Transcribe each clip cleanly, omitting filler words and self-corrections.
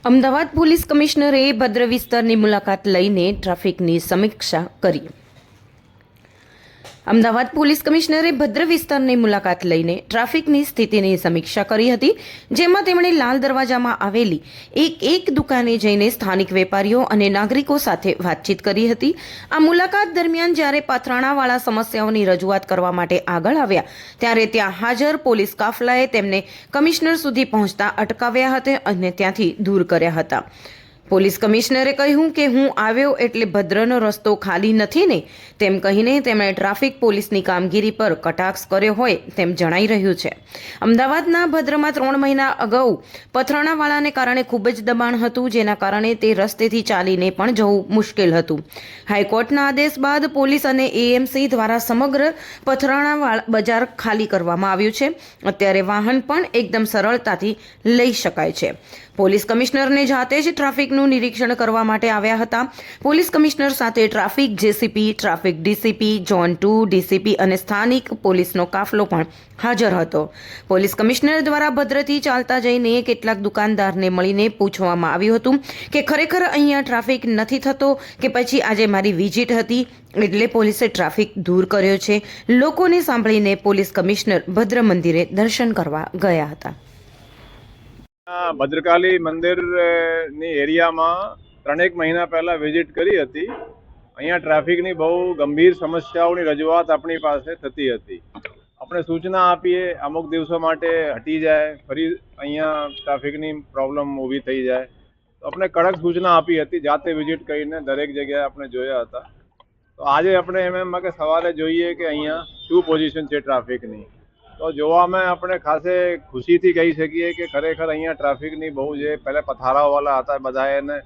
Ahmedabad police કમિશનરે ભદ્ર વિસ્તારની મુલાકાત લઈને ટ્રાફિકની સમીક્ષા કરી. અમદાવાદ પોલીસ કમિશનરે ભદ્ર વિસ્તારની મુલાકાત લઈને ટ્રાફિકની સ્થિતિની સમીક્ષા કરી હતી, જેમાં તેમણે લાલ દરવાજામાં આવેલી એક દુકાને જઈને સ્થાનિક વેપારીઓ અને નાગરિકો સાથે વાતચીત કરી હતી. આ મુલાકાત દરમિયાન જ્યારે પથરાણાવાળા સમસ્યાઓની રજૂઆત કરવા માટે આગળ આવ્યા, ત્યારે ત્યાં હાજર પોલીસ કાફલાએ તેમને કમિશનર સુધી પહોંચતા અટકાવ્યા હતા અને ત્યાંથી દૂર કર્યા હતા. પોલીસ કમિશનરે કહ્યું કે હું આવ્યો એટલે ભદ્રનો રસ્તો ખાલી નથી ને, તેમ કહીને તેમણે ટ્રાફિક પોલીસની કામગીરી પર કટાક્ષ કર્યો હોય તેમ જણાઈ રહ્યું છે. અમદાવાદના ભદ્રમાં 3 મહિના અગાઉ પથરાણાવાળાને કારણે ખૂબ જ દબાણ હતું, જેના કારણે તે રસ્તેથી ચાલીને પણ જવું મુશ્કેલ હતું. હાઈકોર્ટના આદેશ બાદ પોલીસ અને એએમસી દ્વારા સમગ્ર પથરાણાવાળા બજાર ખાલી કરવામાં આવ્યું છે. અત્યારે વાહન પણ એકદમ સરળતાથી લઈ શકાય છે. પોલીસ કમિશનરને જાતે જ ટ્રાફિકનું નિરીક્ષણ કરવા માટે આવ્યા હતા. પોલીસ કમિશનર સાથે traffic JCP, traffic DCP, zone 2 DCP અને સ્થાનિક પોલીસનો કાફલો પણ હાજર હતો. પોલીસ કમિશનર દ્વારા ભદ્રથી ચાલતા જઈને કેટલાક દુકાનદારને મળીને પૂછવામાં આવ્યું હતું કે ખરેખર અહીંયા ટ્રાફિક નથી થતો કે પછી આજે મારી વિઝિટ હતી એટલે પોલીસે ટ્રાફિક દૂર કર્યો છે. લોકોને સાંભળીને પોલીસ કમિશનર ભદ્ર મંદિરે દર્શન કરવા ગયા હતા. ભદ્રકાલી મંદિરની એરિયામાં 3 મહિના પહેલા વિઝિટ કરી હતી. અહીંયા ટ્રાફિકની બહુ ગંભીર સમસ્યાઓની રજૂઆત આપણી પાસે થતી હતી. આપણે સૂચના આપીએ અમુક દિવસો માટે હટી જાય, ફરી અહીંયા ટ્રાફિકની પ્રોબ્લેમ ઊભી થઈ જાય, તો આપણે કડક સૂચના આપી હતી. જાતે વિઝિટ કરીને દરેક જગ્યાએ આપણે જોયા હતા. તો આજે આપણે એમ કે સવારે જોઈએ કે અહીંયા શું પોઝિશન છે ટ્રાફિકની. તો જોવામાં આપણે ખાસે ખુશીથી કહી શકીએ કે ખરેખર અહીંયા ટ્રાફિકની બહુ જે પહેલાં પથારાવાળા હતા બધા એને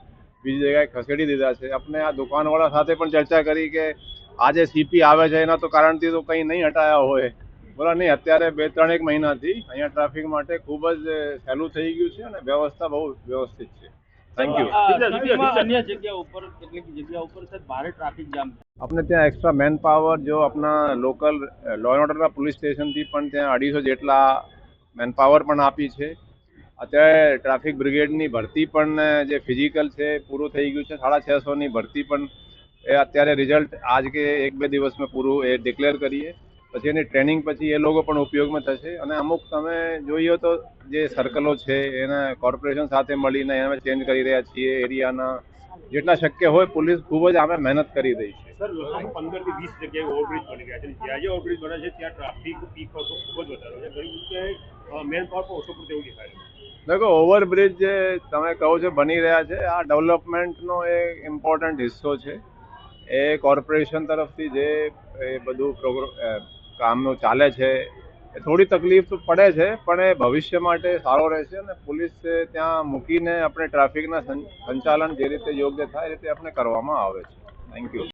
બીજી જગ્યાએ ખસેડી દીધા છે. આપણે આ દુકાનવાળા સાથે પણ ચર્ચા કરી કે આજે સીપી આવે છે એના તો કારણથી તો કંઈ નહીં હટાયા હોય, બોલા નહીં. અત્યારે 2-3 મહિનાથી અહીંયા ટ્રાફિક માટે ખૂબ જ સહેલું થઈ ગયું છે અને વ્યવસ્થા બહુ વ્યવસ્થિત છે. Thank you. અન્ય જગ્યા ઉપર કેટલીક જગ્યા ઉપર સર ભારે ટ્રાફિક જામ આપણે ત્યાં એક્સ્ટ્રા મેન પાવર જો આપણા લોકલ લો એન્ડ ઓર્ડરના પોલીસ સ્ટેશનથી પણ ત્યાં 250 જેટલા મેન પાવર પણ આપી છે. અત્યારે ટ્રાફિક બ્રિગેડની ભરતી પણ જે ફિઝિકલ છે પૂરું થઈ ગયું છે. 650ની ભરતી પણ એ અત્યારે રિઝલ્ટ આજ કે 1-2 દિવસમાં પૂરું એ ડિક્લેર કરીએ, પછી એની ટ્રેનિંગ પછી એ લોકો પણ ઉપયોગમાં થશે. અને અમુક તમે જોઈએ તો જે સર્કલો છે એને કોર્પોરેશન સાથે મળીને અમે ચેન્જ કરી રહ્યા છીએ. એરિયાના જેટલા શક્ય હોય પોલીસ ખૂબ જ અમે મહેનત કરી રહી છે. સર, 15 થી 20 જગ્યાએ ઓવરબ્રિજ બની ગયા છે. જ્યાં જે ઓવરબ્રિજ બને છે ત્યાં ટ્રાફિક પીક ખૂબ જ વધારે છે. ઘણી જગ્યાએ મેન પાવર પર ઓછો પડતો એવું દેખાય છે. દેખો, ઓવરબ્રિજ જે તમે કહો છો બની રહ્યા છે, આ ડેવલપમેન્ટનો એક ઇમ્પોર્ટન્ટ હિસ્સો છે. એ કોર્પોરેશન તરફથી જે એ બધું કામનું ચાલે છે. એ થોડી તકલીફ તો પડે છે પણ એ ભવિષ્ય માટે સારો રહેશે અને પોલીસ ત્યાં મૂકીને આપણે ટ્રાફિકના સંચાલન જે રીતે યોગ્ય થાય એ રીતે આપણે કરવામાં આવે છે. Thank you.